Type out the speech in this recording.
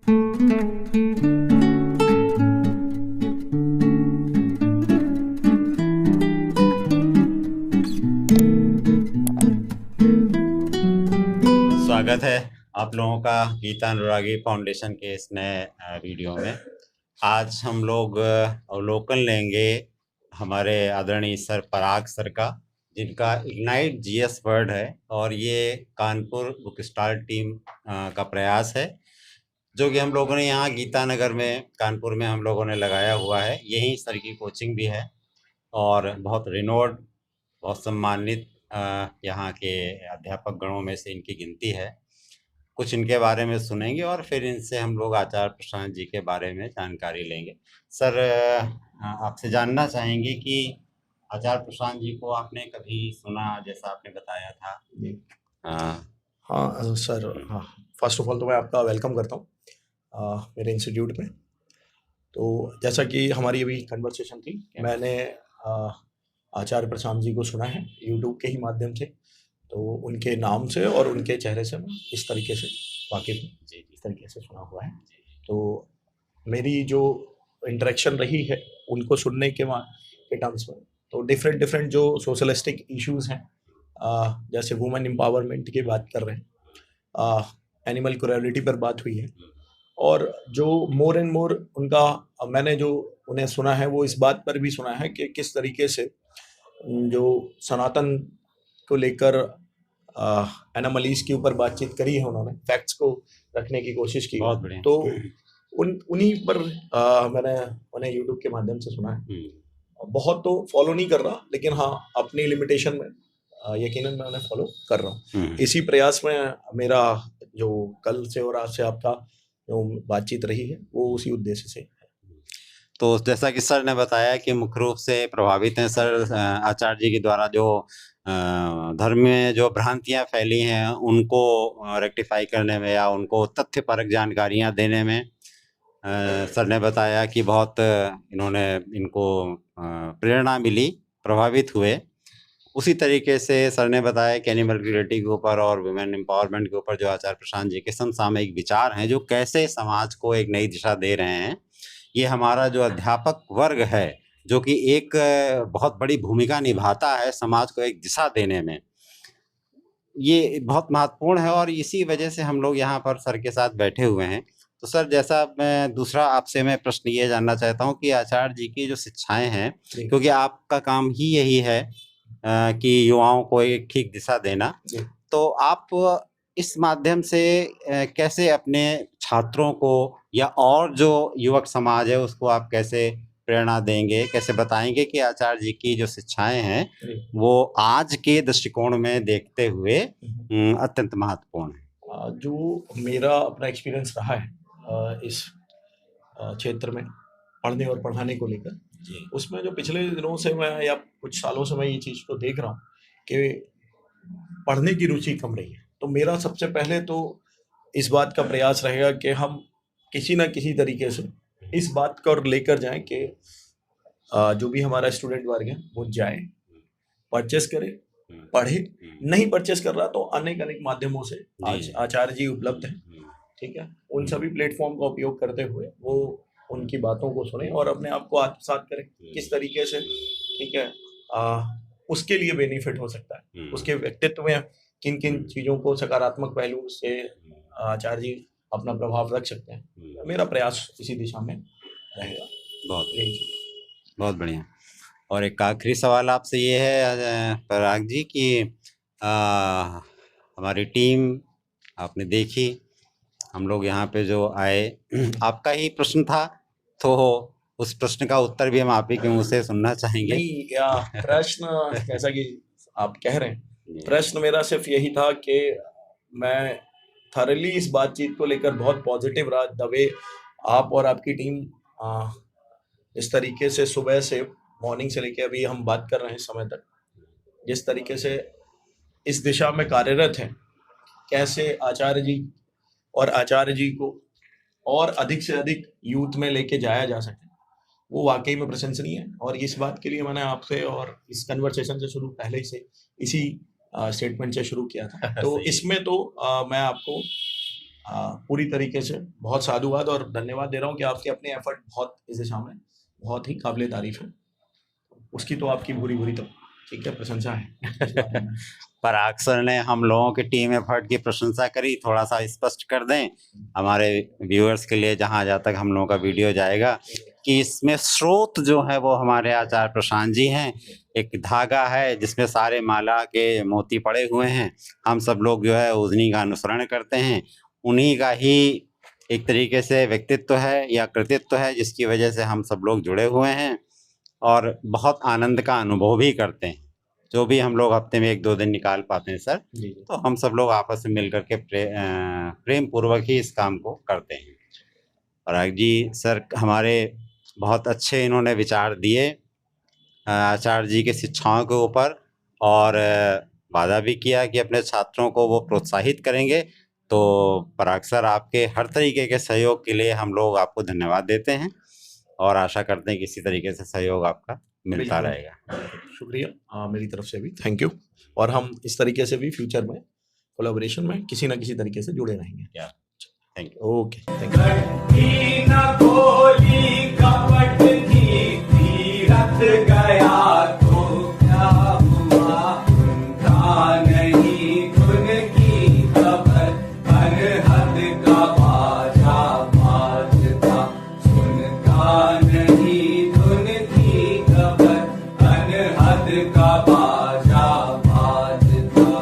स्वागत है आप लोगों का गीता अनुरागी फाउंडेशन के इस नए वीडियो में। आज हम लोग अवलोकन लेंगे हमारे आदरणीय सर पराग सर का, जिनका इग्नाइट जीएस वर्ड है और ये कानपुर बुक स्टॉल टीम का प्रयास है, जो कि हम लोगों ने यहाँ गीता नगर में कानपुर में हम लोगों ने लगाया हुआ है। यही सर की कोचिंग भी है और बहुत रिनोड, बहुत सम्मानित यहाँ के अध्यापक गणों में से इनकी गिनती है। कुछ इनके बारे में सुनेंगे और फिर इनसे हम लोग आचार्य प्रशांत जी के बारे में जानकारी लेंगे। सर, आपसे जानना चाहेंगे कि आचार्य प्रशांत जी को आपने कभी सुना, जैसा आपने बताया था? हाँ सर, हाँ, फर्स्ट ऑफ ऑल तो मैं आपका वेलकम करता हूँ मेरे इंस्टीट्यूट में। तो जैसा कि हमारी अभी कन्वर्सेशन थी, मैंने आचार्य प्रशांत जी को सुना है यूट्यूब के ही माध्यम से, तो उनके नाम से और उनके चेहरे से मैं इस तरीके से वाकिफ हूँ, इस तरीके से सुना हुआ है। तो मेरी जो इंटरेक्शन रही है उनको सुनने के टर्म्स में, तो डिफरेंट जो सोशलिस्टिक इश्यूज़ हैं, जैसे वुमेन एम्पावरमेंट की बात कर रहे हैं, एनिमल क्रूएलिटी पर बात हुई है, और जो मोर एंड मोर उनका मैंने जो उन्हें सुना है वो इस बात पर भी सुना है कि किस तरीके से जो सनातन को लेकर एनामलीज के ऊपर बातचीत करी है, उन्होंने फैक्ट्स को रखने की कोशिश की। बहुत बढ़िया। तो उन्हीं पर मैंने उन्हें यूट्यूब के माध्यम से सुना है। बहुत तो फॉलो नहीं कर रहा, लेकिन हाँ, अपनी लिमिटेशन में यकीनन मैं उन्हें फॉलो कर रहा हूँ। इसी प्रयास में मेरा जो कल से और आज से आपका जो बातचीत रही है वो उसी उद्देश्य से। तो जैसा कि सर ने बताया कि मुख्य रूप से प्रभावित हैं सर आचार्य जी के द्वारा जो धर्म में जो भ्रांतियां फैली हैं उनको रेक्टिफाई करने में या उनको तथ्यपरक जानकारियां देने में। सर ने बताया कि बहुत इनको प्रेरणा मिली, प्रभावित हुए। उसी तरीके से सर ने बताया कि एनिमल क्रूएल्टी के ऊपर और वुमेन एम्पावरमेंट के ऊपर जो आचार्य प्रशांत जी के समसामयिक विचार हैं, जो कैसे समाज को एक नई दिशा दे रहे हैं। ये हमारा जो अध्यापक वर्ग है, जो कि एक बहुत बड़ी भूमिका निभाता है समाज को एक दिशा देने में, ये बहुत महत्वपूर्ण है और इसी वजह से हम लोग यहाँ पर सर के साथ बैठे हुए हैं। तो सर, जैसा मैं दूसरा आपसे मैं प्रश्न ये जानना चाहता हूँ कि आचार्य जी की जो शिक्षाएं हैं, क्योंकि आपका काम ही यही है कि युवाओं को एक ठीक दिशा देना, तो आप इस माध्यम से कैसे अपने छात्रों को या और जो युवक समाज है उसको आप कैसे प्रेरणा देंगे, कैसे बताएंगे कि आचार्य जी की जो शिक्षाएं हैं वो आज के दृष्टिकोण में देखते हुए अत्यंत महत्वपूर्ण है? जो मेरा अपना एक्सपीरियंस रहा है इस क्षेत्र में पढ़ने और पढ़ाने को लेकर, उसमें जो पिछले दिनों से मैं या कुछ सालों से मैं ये चीज़ को देख रहा हूँ कि पढ़ने की रुचि कम रही है। तो मेरा सबसे पहले तो इस बात का प्रयास रहेगा कि हम किसी ना किसी तरीके से इस बात को लेकर जाएं कि जो भी हमारा स्टूडेंट वर्ग है वो जाए, परचेस करे, पढ़े। नहीं परचेस कर रहा तो अनेक माध्यमों से आज आचार्य जी उपलब्ध हैं, ठीक है। उन सभी प्लेटफॉर्म का उपयोग करते हुए वो उनकी बातों को सुने और अपने आप को आत्मसात करें किस तरीके से, ठीक है, उसके लिए बेनिफिट हो सकता है, उसके व्यक्तित्व में किन किन चीज़ों को सकारात्मक पहलू से आचार्य जी अपना प्रभाव रख सकते हैं। मेरा प्रयास इसी दिशा में रहेगा। बहुत बढ़िया। और एक आखिरी सवाल आपसे ये है पराग जी कि हमारी टीम आपने देखी, हम लोग यहाँ पे जो आए, आपका ही प्रश्न था, तो उस प्रश्न का उत्तर भी हम आप ही के मुँह से सुनना चाहेंगे। नहीं, या प्रश्न जैसा कि आप कह रहे हैं, प्रश्न मेरा सिर्फ यही था कि मैं थॉरली इस बातचीत को लेकर बहुत पॉजिटिव रहा। दबे आप और आपकी टीम इस तरीके से सुबह से मॉर्निंग से लेकर अभी हम बात कर रहे हैं समय तक, जिस तरीके से इस दिशा में कार्यरत हैं, कैसे आचार्य जी और आचार्य जी को और अधिक से अधिक यूथ में लेके जाया जा सके, वो वाकई में प्रशंसनीय है। और इस बात के लिए मैंने आपसे और इस कन्वर्सेशन से शुरू पहले ही से इसी स्टेटमेंट से शुरू किया था। तो इसमें तो मैं आपको पूरी तरीके से बहुत साधुवाद और धन्यवाद दे रहा हूँ कि आपके अपने एफर्ट बहुत इस दिशा में बहुत ही काबिले तारीफ है। उसकी तो आपकी भूरी भूरी तो ठीक है प्रशंसा है। पराग सर ने हम लोगों की टीम एफर्ट की प्रशंसा करी, थोड़ा सा स्पष्ट कर दें हमारे व्यूअर्स के लिए, जहां तक हम लोगों का वीडियो जाएगा, कि इसमें स्रोत जो है वो हमारे आचार्य प्रशांत जी हैं। एक धागा है जिसमें सारे माला के मोती पड़े हुए हैं, हम सब लोग जो है उन्हीं का अनुसरण करते हैं, उन्हीं का ही एक तरीके से व्यक्तित्व है या कृतित्व है जिसकी वजह से हम सब लोग जुड़े हुए हैं और बहुत आनंद का अनुभव भी करते हैं। जो भी हम लोग हफ्ते में 1-2 दिन निकाल पाते हैं सर, तो हम सब लोग आपस में मिल करके प्रेम पूर्वक ही इस काम को करते हैं। पराग जी सर हमारे बहुत अच्छे इन्होंने विचार दिए आचार्य जी की शिक्षाओं के ऊपर, और वादा भी किया कि अपने छात्रों को वो प्रोत्साहित करेंगे। तो पराग सर आपके हर तरीके के सहयोग के लिए हम लोग आपको धन्यवाद देते हैं और आशा करते हैं कि इसी तरीके से सहयोग आपका मिलता रहेगा। शुक्रिया मेरी तरफ से भी, थैंक यू। और हम इस तरीके से भी फ्यूचर में कोलैबोरेशन में किसी ना किसी तरीके से जुड़े रहेंगे। Thank you. Okay, thank you.